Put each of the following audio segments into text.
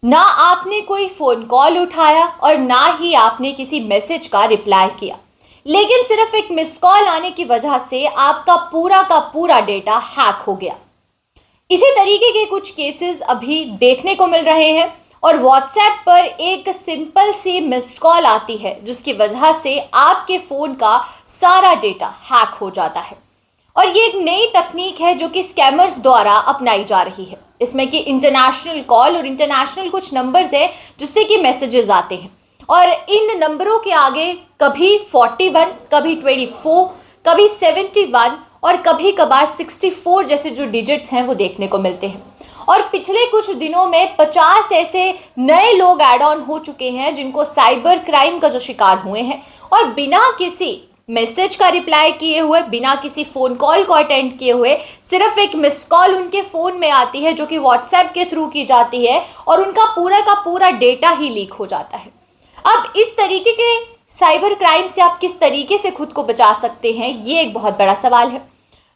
ना आपने कोई फ़ोन कॉल उठाया और ना ही आपने किसी मैसेज का रिप्लाई किया, लेकिन सिर्फ एक मिस कॉल आने की वजह से आपका पूरा का पूरा डेटा हैक हो गया। इसी तरीके के कुछ केसेस अभी देखने को मिल रहे हैं और व्हाट्सएप पर एक सिंपल सी मिस्ड कॉल आती है जिसकी वजह से आपके फ़ोन का सारा डेटा हैक हो जाता है। और ये एक नई तकनीक है जो कि स्कैमर्स द्वारा अपनाई जा रही है। इसमें कि इंटरनेशनल कॉल और इंटरनेशनल कुछ नंबर्स हैं जिससे कि मैसेजेस आते हैं और इन नंबरों के आगे कभी 41, कभी 24, कभी 71 और कभी कभार 64 जैसे जो डिजिट्स हैं वो देखने को मिलते हैं। और पिछले कुछ दिनों में 50 ऐसे नए लोग ऐड ऑन हो चुके हैं जिनको साइबर क्राइम का जो शिकार हुए हैं और बिना किसी मैसेज का रिप्लाई किए हुए, बिना किसी फ़ोन कॉल को अटेंड किए हुए, सिर्फ एक मिस कॉल उनके फ़ोन में आती है जो कि व्हाट्सएप के थ्रू की जाती है और उनका पूरा का पूरा डेटा ही लीक हो जाता है। अब इस तरीके के साइबर क्राइम से आप किस तरीके से खुद को बचा सकते हैं, ये एक बहुत बड़ा सवाल है।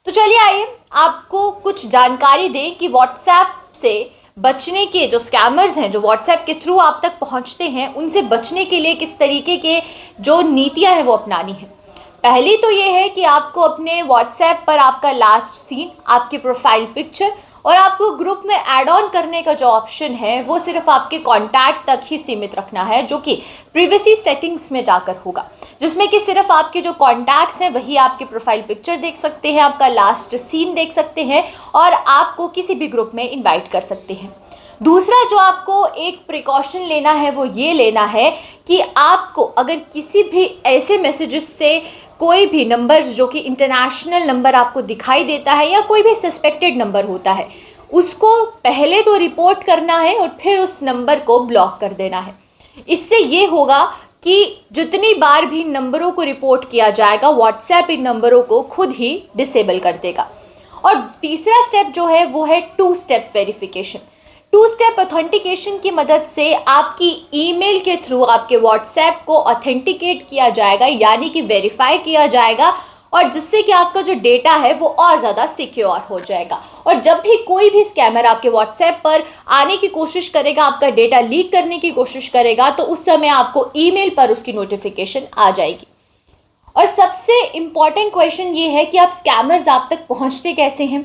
तो चलिए आइए आपको कुछ जानकारी दें कि व्हाट्सएप से बचने के जो स्कैमर्स हैं, जो व्हाट्सएप के थ्रू आप तक पहुंचते हैं, उनसे बचने के लिए किस तरीके के जो नीतियां हैं वो अपनानी है। पहली तो ये है कि आपको अपने व्हाट्सएप पर आपका लास्ट सीन, आपकी प्रोफाइल पिक्चर और आपको ग्रुप में ऐड ऑन करने का जो ऑप्शन है वो सिर्फ आपके कॉन्टैक्ट तक ही सीमित रखना है, जो कि प्रिवेसी सेटिंग्स में जाकर होगा, जिसमें कि सिर्फ आपके जो कॉन्टैक्ट्स हैं वही आपकी प्रोफाइल पिक्चर देख सकते हैं, आपका लास्ट सीन देख सकते हैं और आपको किसी भी ग्रुप में इन्वाइट कर सकते हैं। दूसरा जो आपको एक प्रिकॉशन लेना है वो ये लेना है कि आपको अगर किसी भी ऐसे मैसेजेस से कोई भी नंबर्स जो कि इंटरनेशनल नंबर आपको दिखाई देता है या कोई भी सस्पेक्टेड नंबर होता है, उसको पहले तो रिपोर्ट करना है और फिर उस नंबर को ब्लॉक कर देना है। इससे ये होगा कि जितनी बार भी नंबरों को रिपोर्ट किया जाएगा, व्हाट्सएप इन नंबरों को खुद ही डिसेबल कर देगा। और तीसरा स्टेप जो है वो है 2 स्टेप वेरिफिकेशन। 2 स्टेप ऑथेंटिकेशन की मदद से आपकी ईमेल के थ्रू आपके व्हाट्सएप को ऑथेंटिकेट किया जाएगा, यानी कि वेरीफाई किया जाएगा, और जिससे कि आपका जो डेटा है वो और ज़्यादा सिक्योर हो जाएगा। और जब भी कोई भी स्कैमर आपके व्हाट्सएप पर आने की कोशिश करेगा, आपका डेटा लीक करने की कोशिश करेगा, तो उस समय आपको ईमेल पर उसकी नोटिफिकेशन आ जाएगी। और सबसे इम्पॉर्टेंट क्वेश्चन ये है कि आप स्कैमर्स आप तक पहुँचते कैसे हैं।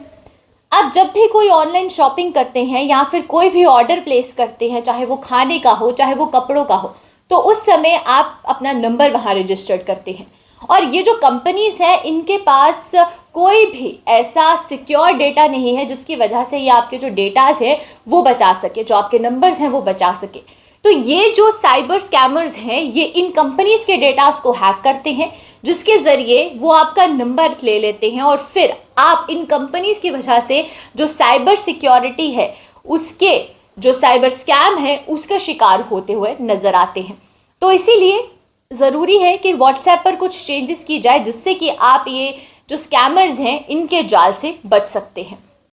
आप जब भी कोई ऑनलाइन शॉपिंग करते हैं या फिर कोई भी ऑर्डर प्लेस करते हैं, चाहे वो खाने का हो चाहे वो कपड़ों का हो, तो उस समय आप अपना नंबर वहाँ रजिस्टर्ड करते हैं। और ये जो कंपनीज हैं इनके पास कोई भी ऐसा सिक्योर डेटा नहीं है जिसकी वजह से ये आपके जो डेटाज है वो बचा सके, जो आपके नंबर्स हैं वो बचा सके। तो ये जो साइबर स्कैमर्स हैं ये इन कंपनीज के डेटास को हैक करते हैं, जिसके ज़रिए वो आपका नंबर ले लेते हैं और फिर आप इन कंपनीज की वजह से जो साइबर सिक्योरिटी है, उसके जो साइबर स्कैम है उसका शिकार होते हुए नज़र आते हैं। तो इसीलिए ज़रूरी है कि व्हाट्सएप पर कुछ चेंजेस की जाए जिससे कि आप ये जो स्कैमर्स हैं इनके जाल से बच सकते हैं।